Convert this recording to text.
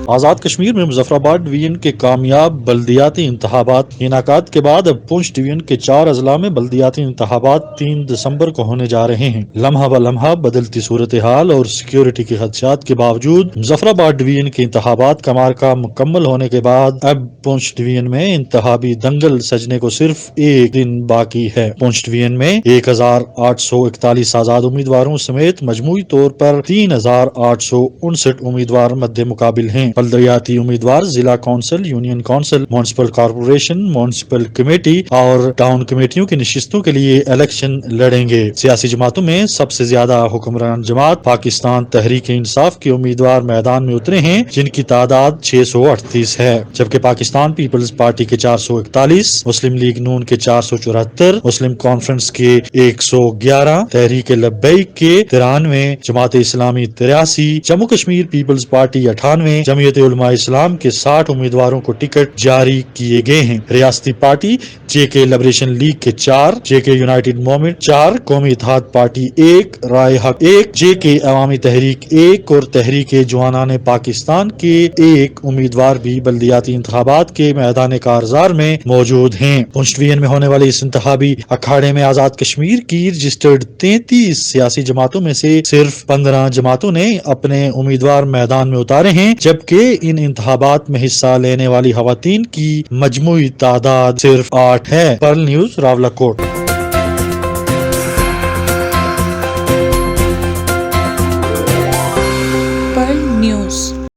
آزاد کشمیر میں مظفرآباد ڈویژن کے کامیاب بلدیاتی انتخابات کے انعقاد کے بعد اب پونچھ ڈویژن کے 4 اضلاع میں بلدیاتی انتخابات 3 دسمبر کو ہونے جا رہے ہیں۔ لمحہ بہ لمحہ بدلتی صورتحال اور سیکیورٹی کے خدشات کے باوجود مظفرآباد ڈویژن کے انتخابات کا مارکہ مکمل ہونے کے بعد اب پونچھ ڈویژن میں انتخابی دنگل سجنے کو صرف ایک دن باقی ہے۔ پونچھ ڈویژن میں 1841 آزاد امیدواروں سمیت مجموعی طور پر 3859 امیدوار مد مقابل ہیں۔ بلدیاتی امیدوار ضلع council, union council, municipal corporation, municipal committee اور ٹاؤن کمیٹیوں کی نشستوں کے لیے الیکشن لڑیں گے۔ سیاسی جماعتوں میں سب سے زیادہ حکمران جماعت پاکستان تحریک انصاف کے امیدوار میدان میں اترے ہیں، جن کی تعداد 638 ہے، جبکہ پاکستان پیپلز پارٹی کے 441، مسلم لیگ نون کے 474، مسلم کانفرنس کے 111، تحریک لبیک کے 93، جماعت اسلامی 83، جموں کشمیر پیپلز پارٹی 98، جمعیت علماء اسلام کے 60 امیدواروں کو ٹکٹ جاری کیے گئے ہیں۔ ریاستی پارٹی جے کے لبریشن لیگ کے 4، جے کے یونائیٹڈ موومنٹ 4، قومی اتحاد پارٹی 1، رائے حق 1، جے کے عوامی تحریک 1 اور تحریک جوانان پاکستان کے 1 امیدوار بھی بلدیاتی انتخابات کے میدان کارزار میں موجود ہیں۔ پونچھ ڈویژن میں ہونے والے اس انتخابی اکھاڑے میں آزاد کشمیر کی رجسٹرڈ 33 سیاسی جماعتوں میں سے صرف 15 جماعتوں نے اپنے امیدوار میدان میں اتارے ہیں، جبکہ ان انتخابات میں حصہ لینے والی خواتین کی مجموعی تعداد صرف 8 ہے۔ Pearl news, Rawalakot.